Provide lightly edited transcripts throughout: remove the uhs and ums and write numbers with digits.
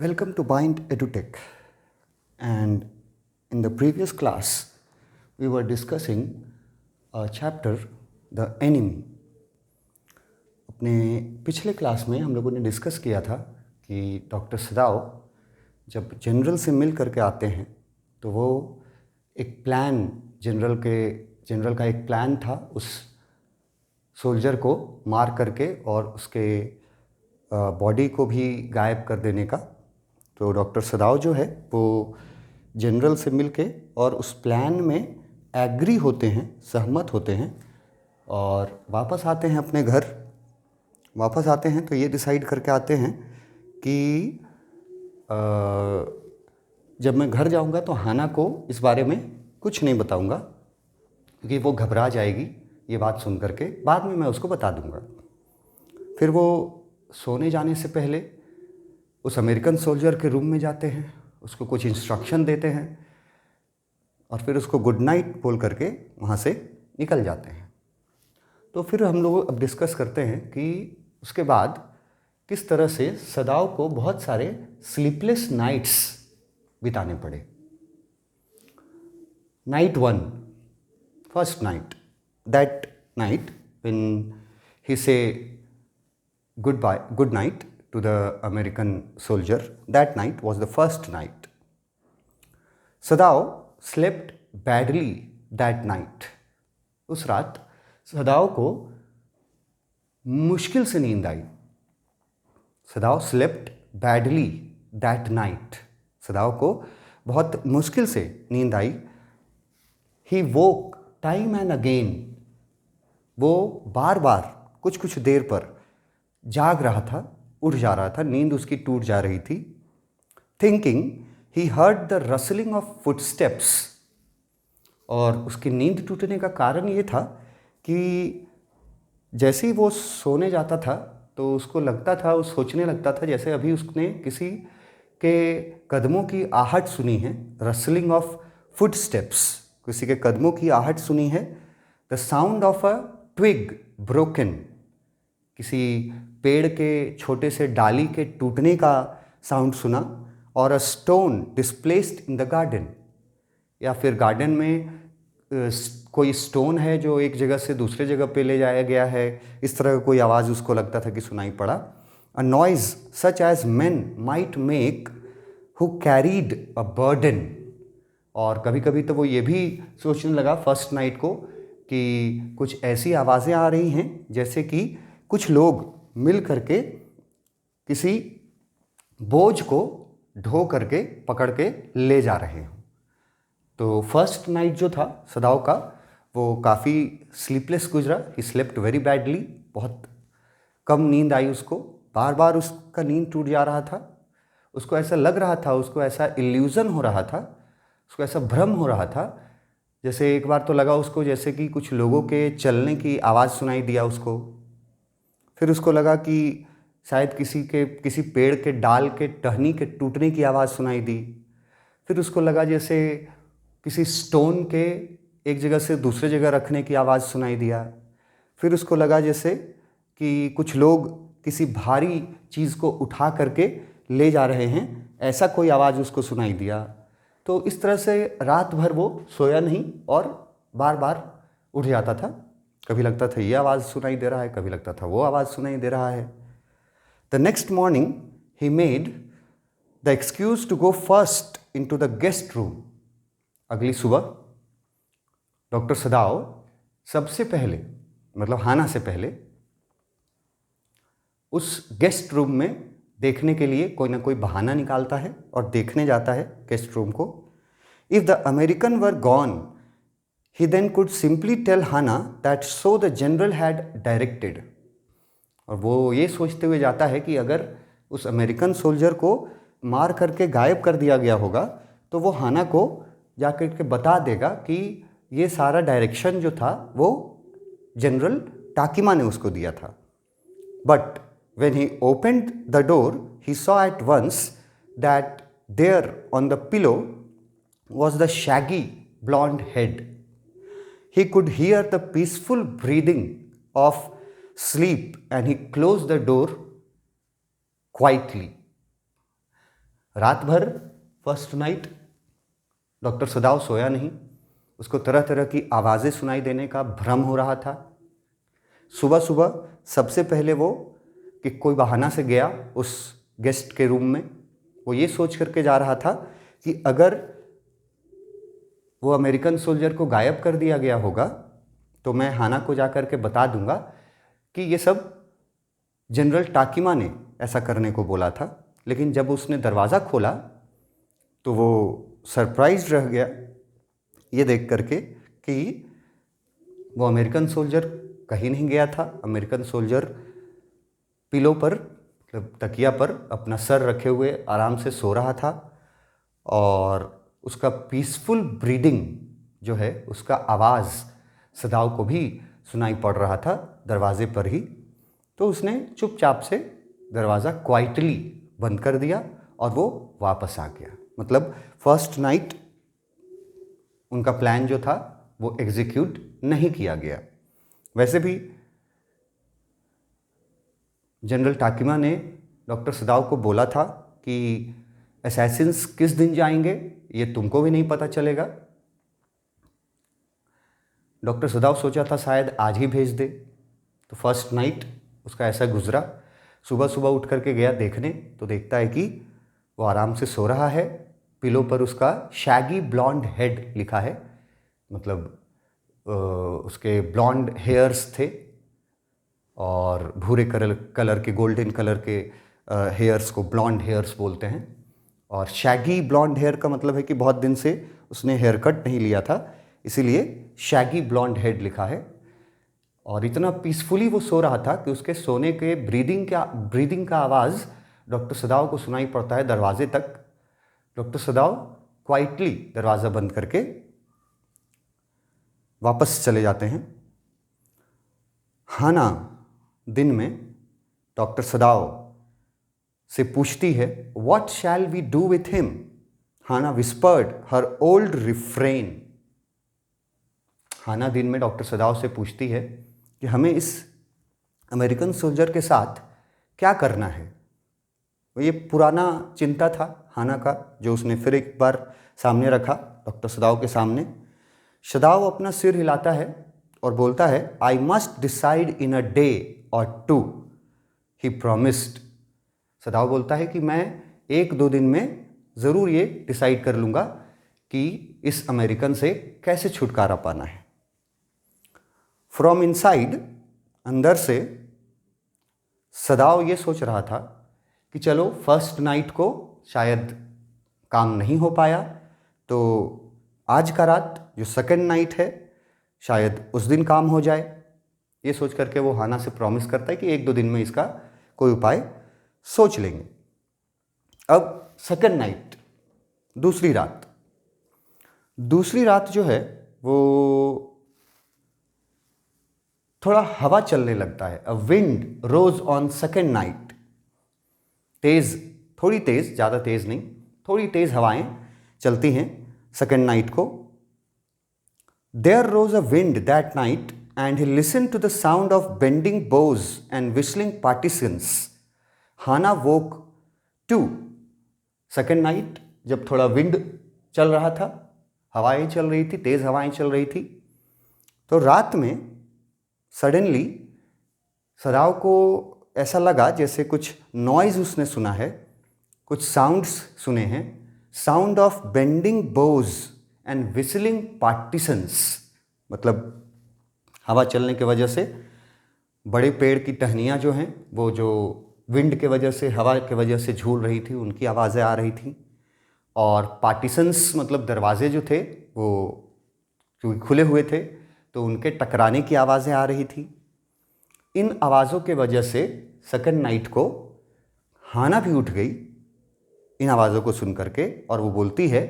Welcome to Bind EduTech. And in the previous class, we were discussing a chapter, The Enemy. अपने पिछले class में हम लोगों ने डिस्कस किया था कि डॉक्टर सदाव जब जनरल से मिल करके आते हैं तो वो एक प्लान जनरल का एक प्लान था उस सोल्जर को मार करके और उसके बॉडी को भी गायब कर देने का। तो डॉक्टर सदाव जो है वो जनरल से मिलके और उस प्लान में एग्री होते हैं, सहमत होते हैं और वापस आते हैं अपने घर। वापस आते हैं तो ये डिसाइड करके आते हैं कि जब मैं घर जाऊंगा तो हाना को इस बारे में कुछ नहीं बताऊंगा क्योंकि वो घबरा जाएगी ये बात सुन करके। बाद में मैं उसको बता दूंगा। फिर वो सोने जाने से पहले उस अमेरिकन सोल्जर के रूम में जाते हैं, उसको कुछ इंस्ट्रक्शन देते हैं और फिर उसको गुड नाइट बोल करके वहाँ से निकल जाते हैं। तो फिर हम लोग अब डिस्कस करते हैं कि उसके बाद किस तरह से सदाव को बहुत सारे स्लीपलेस नाइट्स बिताने पड़े। Night 1, first night, that night when he से good night to the American soldier, that night was the first night. Sadao slept badly that night. उस रात सदाव को मुश्किल से नींद आई। सदाव slept badly that night. सदाव को बहुत मुश्किल से नींद आई। He woke time and again. वो बार बार कुछ देर पर जाग रहा था, उठ जा रहा था, नींद उसकी टूट जा रही थी। Thinking he heard the rustling of footsteps. और उसकी नींद टूटने का कारण ये था कि जैसे ही वो सोने जाता था तो उसको लगता था, वो सोचने लगता था जैसे अभी उसने किसी के कदमों की आहट सुनी है। रसलिंग ऑफ फुटस्टेप्स, किसी के कदमों की आहट सुनी है। The sound of a twig broken, किसी पेड़ के छोटे से डाली के टूटने का साउंड सुना। और a stone displaced in the garden, या फिर गार्डन में कोई स्टोन है जो एक जगह से दूसरे जगह पे ले जाया गया है, इस तरह का कोई आवाज़ उसको लगता था कि सुनाई पड़ा। A noise such as men might make who carried a burden. और कभी कभी तो वो ये भी सोचने लगा फर्स्ट नाइट को कि कुछ ऐसी आवाज़ें आ रही हैं जैसे कि कुछ लोग मिल करके किसी बोझ को ढो करके पकड़ के ले जा रहे हों। तो फर्स्ट नाइट जो था सदाव का वो काफ़ी स्लीपलेस गुजरा। ही स्लेप्ट वेरी बैडली, बहुत कम नींद आई उसको, बार बार उसका नींद टूट जा रहा था। उसको ऐसा लग रहा था, उसको ऐसा इल्यूज़न हो रहा था, उसको ऐसा भ्रम हो रहा था जैसे एक बार तो लगा उसको जैसे कि कुछ लोगों के चलने की आवाज़ सुनाई दिया उसको। फिर उसको लगा कि शायद किसी पेड़ के डाल के टहनी के टूटने की आवाज़ सुनाई दी। फिर उसको लगा जैसे किसी स्टोन के एक जगह से दूसरे जगह रखने की आवाज़ सुनाई दिया। फिर उसको लगा जैसे कि कुछ लोग किसी भारी चीज़ को उठा करके ले जा रहे हैं, ऐसा कोई आवाज़ उसको सुनाई दिया। तो इस तरह से रात भर वो सोया नहीं और बार बार उठ जाता था। कभी लगता था ये आवाज़ सुनाई दे रहा है, कभी लगता था वो आवाज़ सुनाई दे रहा है। The next morning he made the excuse to go first into the guest room. अगली सुबह डॉक्टर सदाव सबसे पहले, मतलब हाना से पहले, उस गेस्ट रूम में देखने के लिए कोई ना कोई बहाना निकालता है और देखने जाता है गेस्ट रूम को। If the American were gone he then could simply tell Hana that so the general had directed। और वो ये सोचते हुए जाता है कि अगर उस अमेरिकन सोल्जर को मार करके गायब कर दिया गया होगा तो वो हाना को जाकर के बता देगा कि ये सारा डायरेक्शन जो था वो जनरल टाकिमा ने उसको दिया था। But when he opened the door he saw at once that there on the pillow was the shaggy blonde head। He could hear the peaceful breathing of sleep and he closed the door quietly। रात भर first night doctor सदाव सोया नहीं। उसको तरह तरह की आवाज़ें सुनाई देने का भ्रम हो रहा था। सुबह सुबह सबसे पहले वो कि कोई बहाना से गया उस गेस्ट के रूम में। वो ये सोच करके जा रहा था कि अगर वो अमेरिकन सोल्जर को गायब कर दिया गया होगा तो मैं हाना को जा कर के बता दूंगा कि ये सब जनरल टाकिमा ने ऐसा करने को बोला था। लेकिन जब उसने दरवाज़ा खोला तो वो सरप्राइज रह गया ये देख करके कि वो अमेरिकन सोल्जर कहीं नहीं गया था। अमेरिकन सोल्जर पिलो पर, मतलब तकिया पर अपना सर रखे हुए आराम से सो रहा था और उसका पीसफुल ब्रीदिंग जो है उसका आवाज़ सदाव को भी सुनाई पड़ रहा था दरवाजे पर ही। तो उसने चुपचाप से दरवाज़ा क्वाइटली बंद कर दिया और वो वापस आ गया। मतलब फर्स्ट नाइट उनका प्लान जो था वो एग्जीक्यूट नहीं किया गया। वैसे भी जनरल टाकिमा ने डॉक्टर सदाव को बोला था कि असैसिन्स किस दिन जाएंगे ये तुमको भी नहीं पता चलेगा। डॉक्टर सदाव सोचा था शायद आज ही भेज दे। तो फर्स्ट नाइट उसका ऐसा गुजरा। सुबह सुबह उठ करके गया देखने तो देखता है कि वो आराम से सो रहा है। पिलो पर उसका शैगी ब्लॉन्ड हेड लिखा है, मतलब उसके ब्लॉन्ड हेयर्स थे और भूरे कलर के, गोल्डन कलर के हेयर्स को ब्लॉन्ड हेयर्स बोलते हैं। और शैगी ब्लॉन्ड हेयर का मतलब है कि बहुत दिन से उसने हेयर कट नहीं लिया था, इसीलिए शैगी ब्लॉन्ड हेड लिखा है। और इतना पीसफुली वो सो रहा था कि उसके सोने के ब्रीदिंग का आवाज़ डॉक्टर सदाव को सुनाई पड़ता है दरवाजे तक। डॉक्टर सदाव क्वाइटली दरवाज़ा बंद करके वापस चले जाते हैं। हाना दिन में डॉक्टर सदाव से पूछती है, what shall we do with him? Hana whispered her old refrain. Hana दिन में डॉक्टर सदाव से पूछती है कि हमें इस अमेरिकन सोल्जर के साथ क्या करना है। ये पुराना चिंता था हाना का जो उसने फिर एक बार सामने रखा डॉक्टर सदाव के सामने। सदाव अपना सिर हिलाता है और बोलता है, I must decide in a day और टू, ही प्रॉमिस्ड। सदाव बोलता है कि मैं 1-2 दिन में ज़रूर ये डिसाइड कर लूँगा कि इस अमेरिकन से कैसे छुटकारा पाना है। फ्रॉम इनसाइड, अंदर से सदाव ये सोच रहा था कि चलो फर्स्ट नाइट को शायद काम नहीं हो पाया तो आज का रात जो सेकंड नाइट है शायद उस दिन काम हो जाए। ये सोच करके वो हाना से प्रॉमिस करता है कि 1-2 दिन में इसका कोई उपाय सोच लेंगे। अब सेकंड नाइट, दूसरी रात जो है वो थोड़ा हवा चलने लगता है। A wind rose on second night. थोड़ी तेज़, ज़्यादा तेज़ नहीं, थोड़ी तेज़ हवाएं चलती हैं सेकंड नाइट को। There rose a wind that night and he listen to the sound of bending boughs and whistling partitions. Hana woke too. Second night जब थोड़ा विंड चल रहा था, हवाएं चल रही थी, तेज़ हवाएं चल रही थी, तो रात में सडनली सदाव को ऐसा लगा जैसे कुछ नॉइज़ उसने सुना है, कुछ साउंड्स सुने हैं। Sound of bending boughs and whistling partitions, मतलब हवा चलने की वजह से बड़े पेड़ की टहनियाँ जो हैं वो जो विंड के वजह से, हवा के वजह से झूल रही थी, उनकी आवाज़ें आ रही थी। और पार्टिसंस मतलब दरवाजे जो थे वो क्योंकि खुले हुए थे तो उनके टकराने की आवाज़ें आ रही थी। इन आवाज़ों के वजह से सेकंड नाइट को हाना भी उठ गई इन आवाज़ों को सुन करके, और वो बोलती है,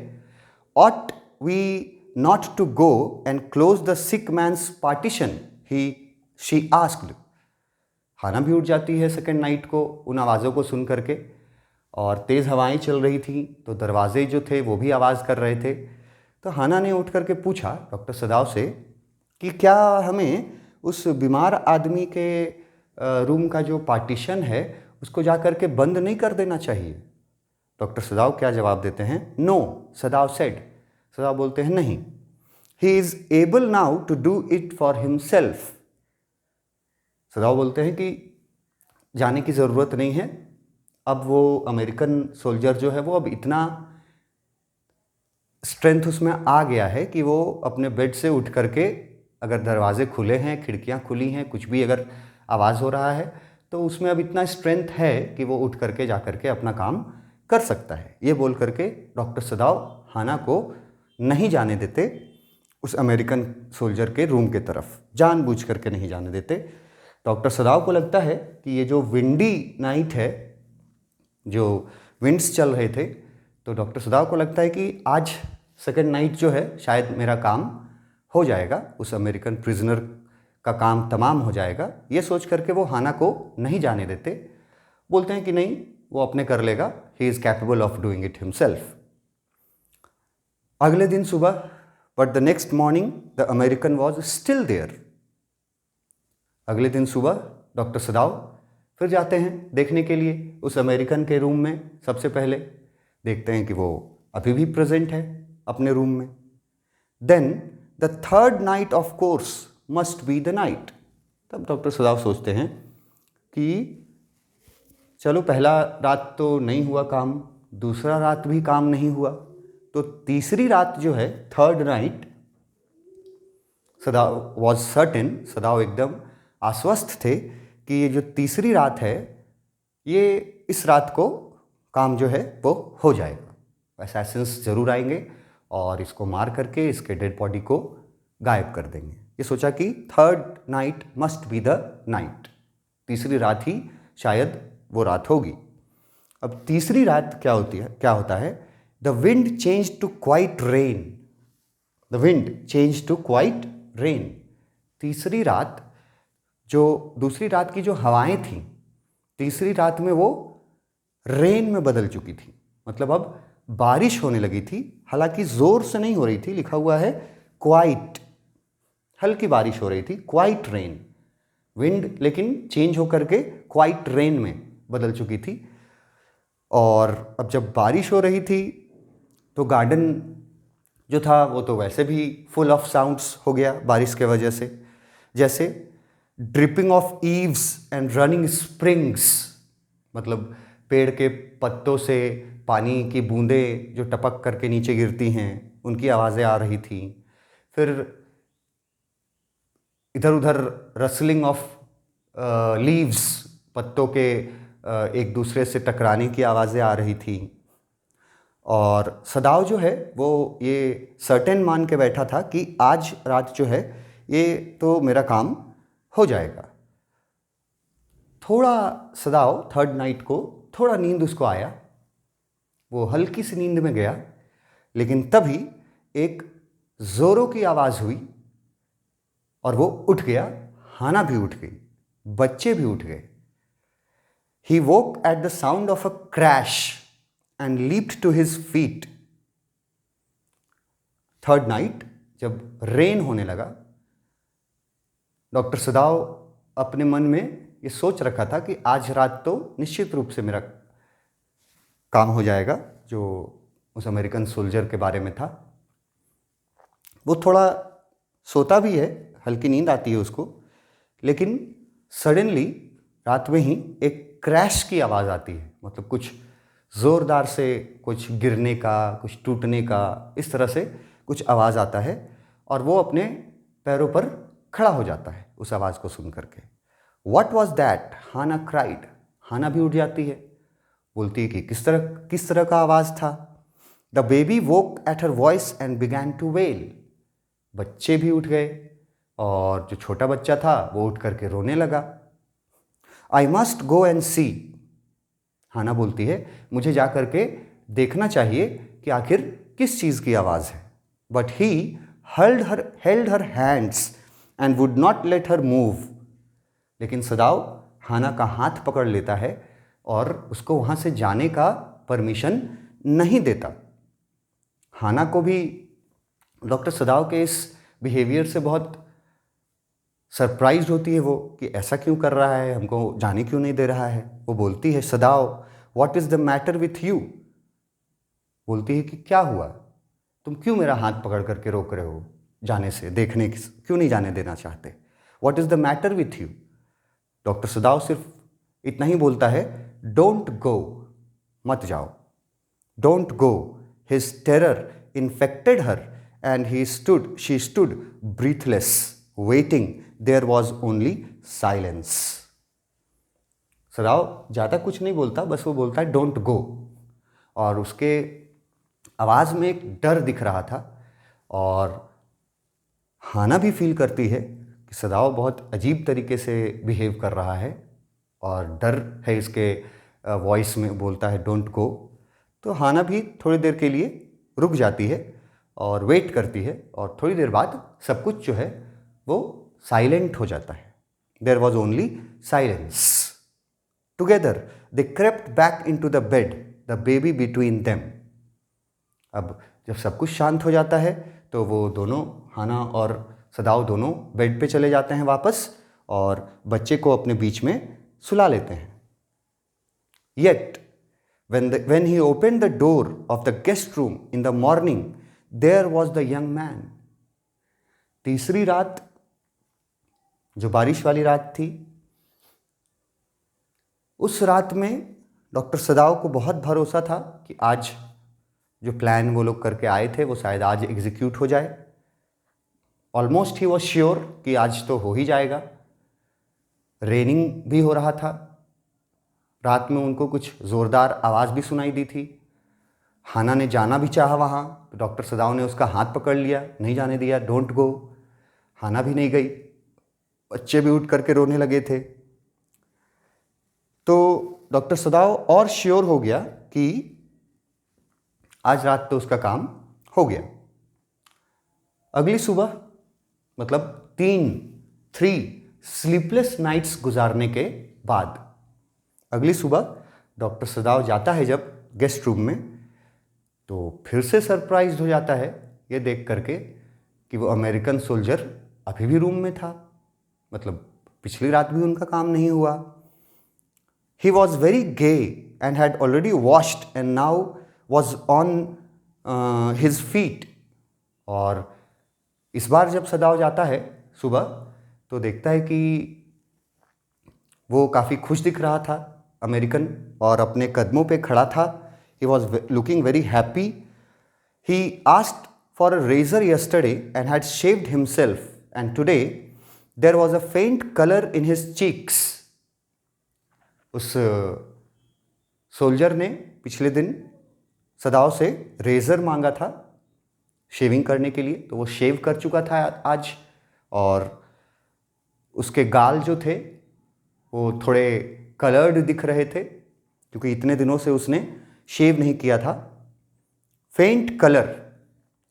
ought we not to go and close the sick man's partition she asked. Hana भी उठ जाती है सेकंड नाइट को उन आवाज़ों को सुन करके, और तेज़ हवाएं चल रही थी तो दरवाजे जो थे वो भी आवाज़ कर रहे थे। तो हाना ने उठ करके पूछा डॉक्टर सदाव से कि क्या हमें उस बीमार आदमी के रूम का जो पार्टीशन है उसको जा कर के बंद नहीं कर देना चाहिए। डॉक्टर सदाव क्या जवाब देते हैं? नो, सदाव सेड, सदाव बोलते हैं नहीं, he is able now to do it for himself. Sadao बोलते हैं कि जाने की ज़रूरत नहीं है, अब वो अमेरिकन सोल्जर जो है वो अब इतना स्ट्रेंथ उसमें आ गया है कि वो अपने बेड से उठ करके, अगर दरवाजे खुले हैं, खिड़कियां खुली हैं, कुछ भी अगर आवाज़ हो रहा है तो उसमें अब इतना स्ट्रेंथ है कि वो उठ करके जा करके अपना काम कर सकता है। ये बोल करके डॉक्टर सदाव हाना को नहीं जाने देते उस अमेरिकन सोल्जर के रूम के तरफ, जानबूझ करके नहीं जाने देते। डॉक्टर सदाव को लगता है कि ये जो विंडी नाइट है, जो विंड्स चल रहे थे, तो डॉक्टर सदाव को लगता है कि आज सेकेंड नाइट जो है शायद मेरा काम हो जाएगा, उस अमेरिकन प्रिजनर का काम तमाम हो जाएगा। ये सोच करके वो हाना को नहीं जाने देते, बोलते हैं कि नहीं, वो अपने कर लेगा, he is capable of doing it himself. अगले दिन सुबह, but the next morning the American was still there. अगले दिन सुबह डॉक्टर सदाव फिर जाते हैं देखने के लिए उस अमेरिकन के रूम में। सबसे पहले देखते हैं कि वो अभी भी प्रेजेंट है अपने रूम में। Then the third night of course must be the night. तब डॉक्टर सदाव सोचते हैं कि चलो पहला रात तो नहीं हुआ काम, दूसरा रात भी काम नहीं हुआ, तो तीसरी रात जो है, थर्ड नाइट, सदाव वॉज सर्टेन, सदाव एकदम आश्वस्त थे कि ये जो तीसरी रात है, ये इस रात को काम जो है वो हो जाएगा। असैसिन्स ज़रूर आएंगे और इसको मार करके इसके डेड बॉडी को गायब कर देंगे। ये सोचा कि third night must be the night, तीसरी रात ही शायद वो रात होगी। अब तीसरी रात क्या होती है, क्या होता है? The wind change to quiet rain, the wind change to quiet rain. तीसरी रात, जो दूसरी रात की जो हवाएं थी, तीसरी रात में वो रेन में बदल चुकी थी, मतलब अब बारिश होने लगी थी। हालांकि ज़ोर से नहीं हो रही थी, लिखा हुआ है क्वाइट, हल्की बारिश हो रही थी, क्वाइट रेन। विंड लेकिन चेंज होकर के क्वाइट रेन में बदल चुकी थी। और अब जब बारिश हो रही थी तो गार्डन जो था वो तो वैसे भी फुल ऑफ साउंड्स हो गया बारिश के वजह से, जैसे dripping of eaves and running springs, मतलब पेड़ के पत्तों से पानी की बूंदें जो टपक करके नीचे गिरती हैं, उनकी आवाज़ें आ रही थी। फिर इधर उधर रसलिंग ऑफ लीव्स, पत्तों के एक दूसरे से टकराने की आवाज़ें आ रही थी। और सदाव जो है वो ये सर्टेन मान के बैठा था कि आज रात जो है ये तो मेरा काम हो जाएगा। थोड़ा सदाव थर्ड नाइट को थोड़ा नींद उसको आया, वो हल्की सी नींद में गया, लेकिन तभी एक ज़ोरों की आवाज़ हुई और वो उठ गया। हाना भी उठ गई, बच्चे भी उठ गए। He woke at the sound of a crash and leaped to his feet. Third night जब रेन होने लगा, डॉक्टर सदाव अपने मन में ये सोच रखा था कि आज रात तो निश्चित रूप से मेरा काम हो जाएगा, जो उस अमेरिकन सोल्जर के बारे में था। वो थोड़ा सोता भी है, हल्की नींद आती है उसको, लेकिन सडनली रात में ही एक क्रैश की आवाज़ आती है, मतलब कुछ ज़ोरदार से कुछ गिरने का, कुछ टूटने का, इस तरह से कुछ आवाज़ आता है और वो अपने पैरों पर खड़ा हो जाता है उस आवाज़ को सुन करके। What was that? Hana cried. Hana भी उठ जाती है, बोलती है कि किस तरह का आवाज़ था। The baby woke at her voice and began to wail. बच्चे भी उठ गए और जो छोटा बच्चा था वो उठ करके रोने लगा। आई मस्ट गो एंड सी। हाना बोलती है मुझे जा करके देखना चाहिए कि आखिर किस चीज़ की आवाज़ है। But he held her hands and would not let her move. लेकिन सदाव हाना का हाथ पकड़ लेता है और उसको वहाँ से जाने का परमिशन नहीं देता। हाना को भी डॉक्टर सदाव के इस बिहेवियर से बहुत सरप्राइज होती है वो, कि ऐसा क्यों कर रहा है, हमको जाने क्यों नहीं दे रहा है। वो बोलती है, सदाव what is the matter with you? बोलती है कि क्या हुआ, तुम क्यों मेरा हाथ पकड़ करके रोक रहे हो जाने से, देखने क्यों नहीं जाने देना चाहते, what is the matter with you. Doctor Sadao सिर्फ इतना ही बोलता है, डोंट गो, मत जाओ, don't go. His terror infected her and she stood breathless waiting, there was only silence. Sadao ज़्यादा कुछ नहीं बोलता, बस वो बोलता है डोंट गो, और उसके आवाज़ में एक डर दिख रहा था। और हाना भी फील करती है कि सदाव बहुत अजीब तरीके से बिहेव कर रहा है और डर है इसके वॉइस में, बोलता है डोंट गो। तो हाना भी थोड़ी देर के लिए रुक जाती है और वेट करती है, और थोड़ी देर बाद सब कुछ जो है वो साइलेंट हो जाता है। There was only silence. Together they crept back into the bed, the baby between them. अब जब सब कुछ शांत हो जाता है तो वो दोनों, हाना और सदाव दोनों बेड पे चले जाते हैं वापस, और बच्चे को अपने बीच में सुला लेते हैं। Yet, when he opened the door of the guest room in the morning, there was the young man. तीसरी रात, जो बारिश वाली रात थी, उस रात में डॉक्टर सदाव को बहुत भरोसा था कि आज जो प्लान वो लोग करके आए थे वो शायद आज एग्जीक्यूट हो जाए। ऑलमोस्ट ही वॉज श्योर कि आज तो हो ही जाएगा। रेनिंग भी हो रहा था, रात में उनको कुछ ज़ोरदार आवाज़ भी सुनाई दी थी। हाना ने जाना भी चाहा वहाँ, तो डॉक्टर सदाव ने उसका हाथ पकड़ लिया, नहीं जाने दिया, डोंट गो। हाना भी नहीं गई, बच्चे भी उठ करके रोने लगे थे। तो डॉक्टर सदाव और श्योर हो गया कि आज रात तो उसका काम हो गया। अगली सुबह, मतलब 3 स्लीपलेस नाइट्स गुजारने के बाद, अगली सुबह डॉक्टर सदाव जाता है जब गेस्ट रूम में, तो फिर से सरप्राइज्ड हो जाता है ये देख करके कि वो अमेरिकन सोल्जर अभी भी रूम में था। मतलब पिछली रात भी उनका काम नहीं हुआ। He was very gay and had already washed and now was on his feet. और इस बार जब सदाव जाता है सुबह तो देखता है कि वो काफ़ी खुश दिख रहा था अमेरिकन, और अपने कदमों पे खड़ा था। He was looking very happy. He asked for a razor yesterday and had shaved himself, and today there was a faint color in his cheeks. उस सोल्जर ने पिछले दिन सदाव से रेजर मांगा था शेविंग करने के लिए, तो वो शेव कर चुका था आज, और उसके गाल जो थे वो थोड़े कलर्ड दिख रहे थे क्योंकि इतने दिनों से उसने शेव नहीं किया था। Faint colour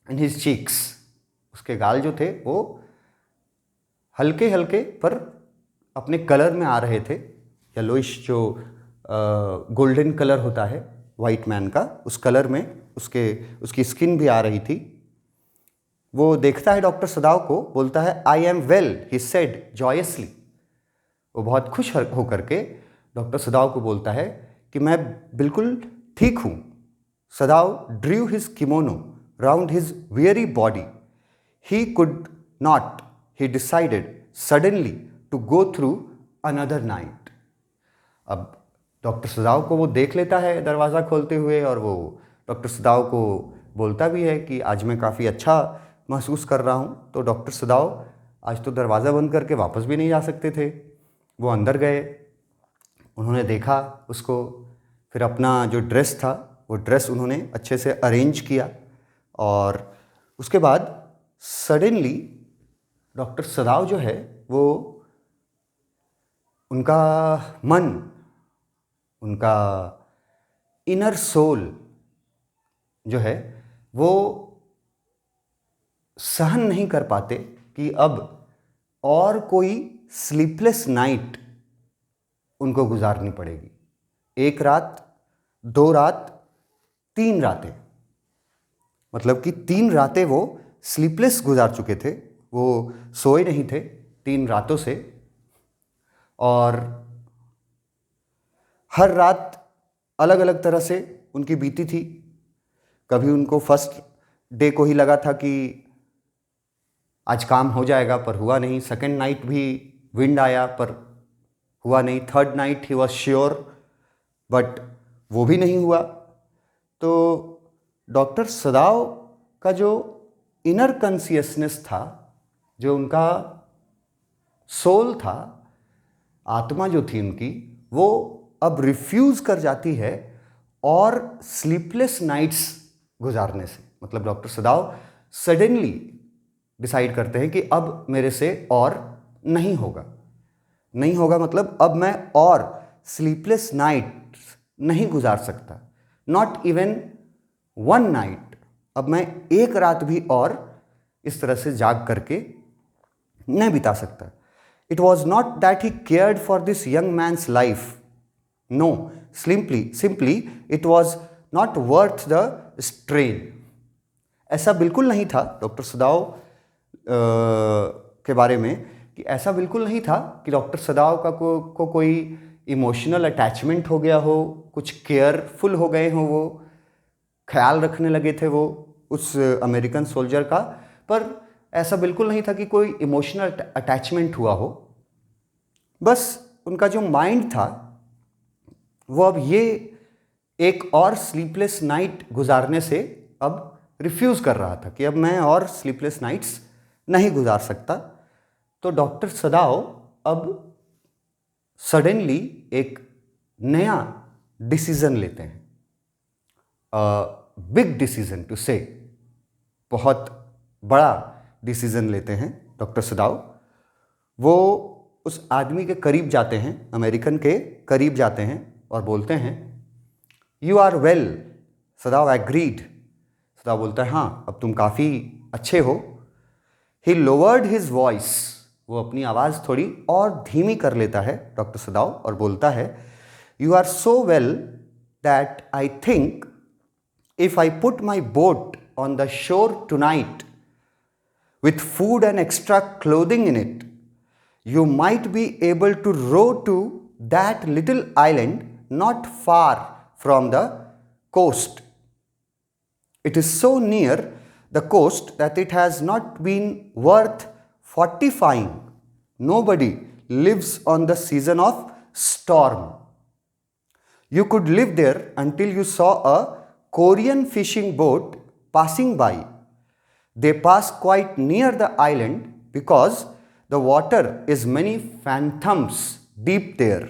in his cheeks, उसके गाल जो थे वो हल्के हल्के पर अपने कलर में आ रहे थे, येलोइश जो गोल्डन कलर होता है वाइट मैन का, उस कलर में उसकी स्किन भी आ रही थी। वो देखता है डॉक्टर सदाव को, बोलता है I am well, he said joyously. वो बहुत खुश होकर के डॉक्टर सदाव को बोलता है कि मैं बिल्कुल ठीक हूँ। सदाव ड्रीव his kimono round his weary body. He could not, he decided suddenly to go through another night. अब डॉक्टर सदाव को वो देख लेता है दरवाज़ा खोलते हुए, और वो डॉक्टर सदाव को बोलता भी है कि आज मैं काफ़ी अच्छा महसूस कर रहा हूँ। तो डॉक्टर सदाव आज तो दरवाज़ा बंद करके वापस भी नहीं जा सकते थे। वो अंदर गए, उन्होंने देखा उसको, फिर अपना जो ड्रेस था वो ड्रेस उन्होंने अच्छे से अरेंज किया, और उसके बाद सडनली डॉक्टर सदाव जो है वो, उनका मन, उनका इनर सोल जो है वो सहन नहीं कर पाते कि अब और कोई स्लीपलेस नाइट उनको गुजारनी पड़ेगी। 1 रात, 2 रात, 3 रातें, मतलब कि 3 रातें वो स्लीपलेस गुजार चुके थे। वो सोए नहीं थे 3 रातों से, और हर रात अलग अलग तरह से उनकी बीती थी। कभी उनको फर्स्ट डे को ही लगा था कि आज काम हो जाएगा, पर हुआ नहीं। सेकेंड नाइट भी विंड आया पर हुआ नहीं। Third night he was sure, but वो भी नहीं हुआ। तो डॉक्टर सदाव का जो इनर कॉन्शियसनेस था, जो उनका सोल था, आत्मा जो थी उनकी, वो अब रिफ्यूज़ कर जाती है और स्लीपलेस नाइट्स गुजारने से। मतलब डॉक्टर सदाव सडनली डिसाइड करते हैं कि अब मेरे से और नहीं होगा। नहीं होगा मतलब अब मैं और स्लीपलेस नाइट्स नहीं गुजार सकता, नॉट इवन वन नाइट। अब मैं एक रात भी और इस तरह से जाग करके नहीं बिता सकता। It was not that he cared for this young man's life, no, simply it was not worth the strain. ऐसा बिल्कुल नहीं था डॉक्टर सदाव के बारे में, कि ऐसा बिल्कुल नहीं था कि डॉक्टर सदाव का को कोई इमोशनल अटैचमेंट हो गया हो, कुछ केयरफुल हो गए हों, वो ख्याल रखने लगे थे वो उस अमेरिकन सोल्जर का। पर ऐसा बिल्कुल नहीं था कि कोई इमोशनल अटैचमेंट हुआ हो। बस उनका जो माइंड था वो अब ये एक और स्लीपलेस नाइट गुजारने से अब रिफ्यूज़ कर रहा था कि अब मैं और स्लीपलेस नाइट्स नहीं गुजार सकता। तो डॉक्टर सदाव अब सडनली एक नया डिसीज़न लेते हैं, बिग डिसीज़न टू से, बहुत बड़ा डिसीज़न लेते हैं डॉक्टर सदाव। वो उस आदमी के करीब जाते हैं, अमेरिकन के करीब जाते हैं और बोलते हैं, you are well. Sadao agreed. Sadao बोलता है, हाँ अब तुम काफ़ी अच्छे हो। ही लोवर्ड हिज वॉइस, वो अपनी आवाज़ थोड़ी और धीमी कर लेता है डॉक्टर सदाव और बोलता है, you are so well that I think if I put my boat on the shore tonight with food and extra clothing in it, you might be able to row to that little island not far from the coast. It is so near the coast that it has not been worth fortifying. Nobody lives on the season of storm. You could live there until you saw a Korean fishing boat passing by. They pass quite near the island because the water is many fathoms deep there.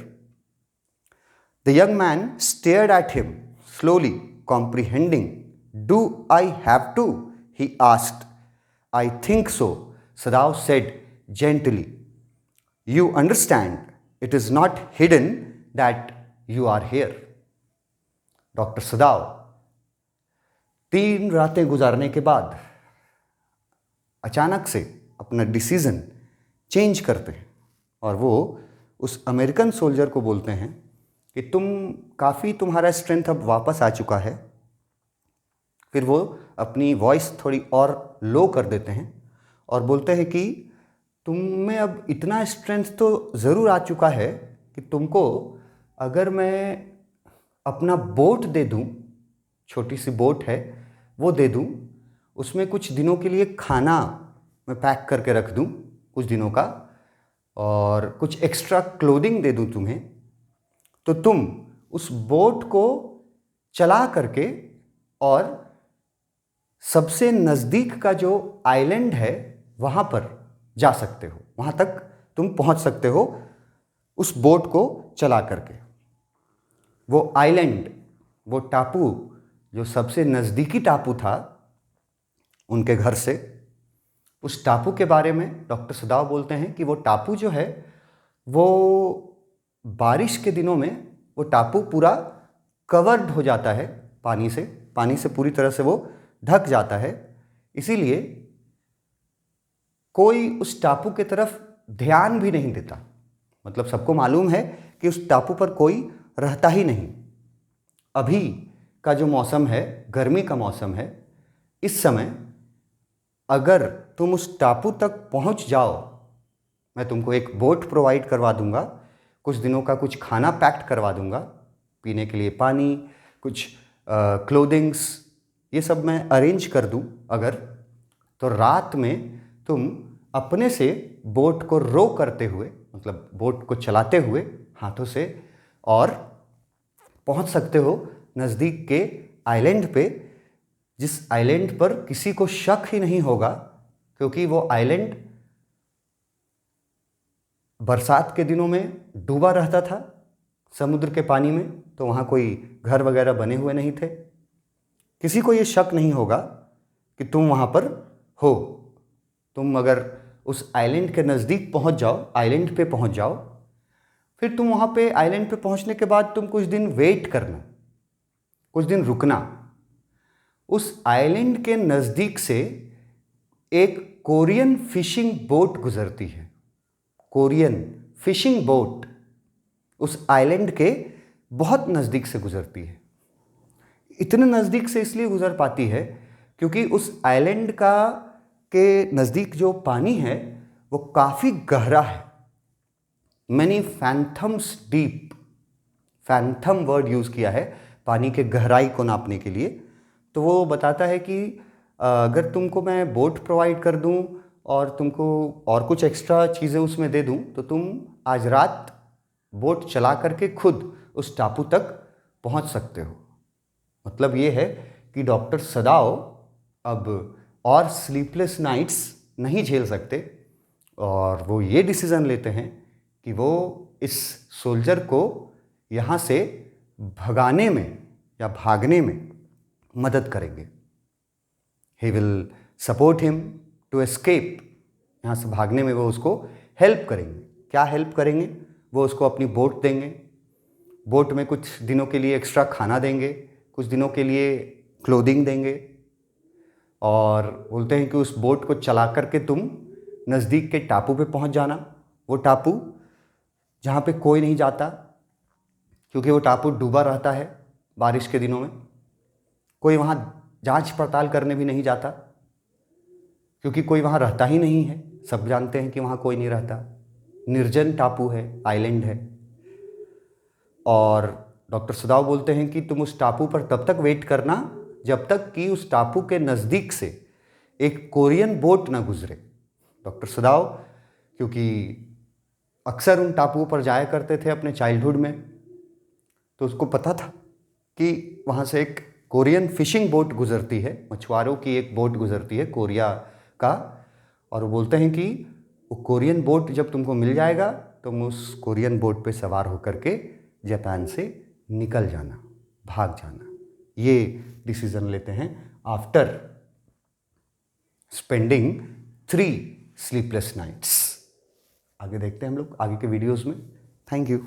The young man stared at him, slowly comprehending. Do I have to? He asked. I think so, Sadav said gently. You understand, it is not hidden that you are here. Doctor सदाव 3 रातें गुजारने के बाद अचानक से अपना decision change करते हैं और वो उस अमेरिकन सोल्जर को बोलते हैं कि तुम्हारा स्ट्रेंथ अब वापस आ चुका है। फिर वो अपनी वॉइस थोड़ी और लो कर देते हैं और बोलते हैं कि तुम में अब इतना स्ट्रेंथ तो ज़रूर आ चुका है कि तुमको अगर मैं अपना बोट दे दूं, छोटी सी बोट है वो दे दूं, उसमें कुछ दिनों के लिए खाना मैं पैक करके रख दूं कुछ दिनों का, और कुछ एक्स्ट्रा क्लोथिंग दे दूं तुम्हें, तो तुम उस बोट को चला करके और सबसे नज़दीक का जो आइलैंड है वहाँ पर जा सकते हो, वहाँ तक तुम पहुँच सकते हो उस बोट को चला करके। वो आइलैंड, वो टापू जो सबसे नज़दीकी टापू था उनके घर से, उस टापू के बारे में डॉक्टर सदाव बोलते हैं कि वो टापू जो है वो बारिश के दिनों में वो टापू पूरा कवर्ड हो जाता है पानी से पूरी तरह से वो ढक जाता है। इसीलिए कोई उस टापू की तरफ ध्यान भी नहीं देता। मतलब सबको मालूम है कि उस टापू पर कोई रहता ही नहीं। अभी का जो मौसम है गर्मी का मौसम है, इस समय अगर तुम उस टापू तक पहुंच जाओ, मैं तुमको एक बोट प्रोवाइड करवा दूंगा, कुछ दिनों का कुछ खाना पैक्ड करवा दूंगा, पीने के लिए पानी, कुछ क्लोथिंग्स, ये सब मैं अरेंज कर दूं अगर, तो रात में तुम अपने से बोट को रो करते हुए, मतलब बोट को चलाते हुए हाथों से, और पहुंच सकते हो नज़दीक के आइलैंड पे, जिस आइलैंड पर किसी को शक ही नहीं होगा, क्योंकि वो आइलैंड बरसात के दिनों में डूबा रहता था समुद्र के पानी में, तो वहाँ कोई घर वगैरह बने हुए नहीं थे। किसी को ये शक नहीं होगा कि तुम वहाँ पर हो। तुम अगर उस आइलैंड के नज़दीक पहुँच जाओ, आइलैंड पे पहुँच जाओ, फिर तुम वहाँ पे आइलैंड पे पहुँचने के बाद तुम कुछ दिन वेट करना, कुछ दिन रुकना। उस आइलैंड के नज़दीक से एक कोरियन फिशिंग बोट गुजरती है। कोरियन फिशिंग बोट उस आइलैंड के बहुत नज़दीक से गुजरती है। इतने नज़दीक से इसलिए गुजर पाती है क्योंकि उस आइलैंड का के नज़दीक जो पानी है वो काफ़ी गहरा है। मैनी फैंथम्स डीप, फैंथम वर्ड यूज़ किया है पानी के गहराई को नापने के लिए। तो वो बताता है कि अगर तुमको मैं बोट प्रोवाइड कर दूं और तुमको और कुछ एक्स्ट्रा चीज़ें उसमें दे दूं, तो तुम आज रात बोट चला करके खुद उस टापू तक पहुंच सकते हो। मतलब ये है कि डॉक्टर सदाओ अब और स्लीपलेस नाइट्स नहीं झेल सकते, और वो ये डिसीज़न लेते हैं कि वो इस सोल्जर को यहाँ से भगाने में या भागने में मदद करेंगे। He will support him to escape. यहाँ से भागने में वो उसको हेल्प करेंगे। क्या हेल्प करेंगे? वो उसको अपनी बोट देंगे, बोट में कुछ दिनों के लिए एक्स्ट्रा खाना देंगे, कुछ दिनों के लिए क्लोथिंग देंगे, और बोलते हैं कि उस बोट को चला करके तुम नज़दीक के टापू पे पहुंच जाना। वो टापू जहाँ पे कोई नहीं जाता, क्योंकि वो टापू डूबा रहता है बारिश के दिनों में। कोई वहाँ जांच पड़ताल करने भी नहीं जाता, क्योंकि कोई वहाँ रहता ही नहीं है। सब जानते हैं कि वहाँ कोई नहीं रहता, निर्जन टापू है, आइलैंड है। और डॉक्टर सदाओ बोलते हैं कि तुम उस टापू पर तब तक वेट करना जब तक कि उस टापू के नज़दीक से एक कोरियन बोट ना गुजरे। डॉक्टर सदाओ क्योंकि अक्सर उन टापुओं पर जाया करते थे अपने चाइल्डहुड में, तो उसको पता था कि वहाँ से एक कोरियन फिशिंग बोट गुजरती है, मछुआरों की एक बोट गुजरती है कोरिया का। और वो बोलते हैं कि वो कोरियन बोट जब तुमको मिल जाएगा, तुम उस कोरियन बोट पे सवार होकर के जापान से निकल जाना, भाग जाना। ये डिसीज़न लेते हैं आफ्टर स्पेंडिंग 3 स्लीपलेस नाइट्स। आगे देखते हैं हम लोग आगे के वीडियोस में। Thank you.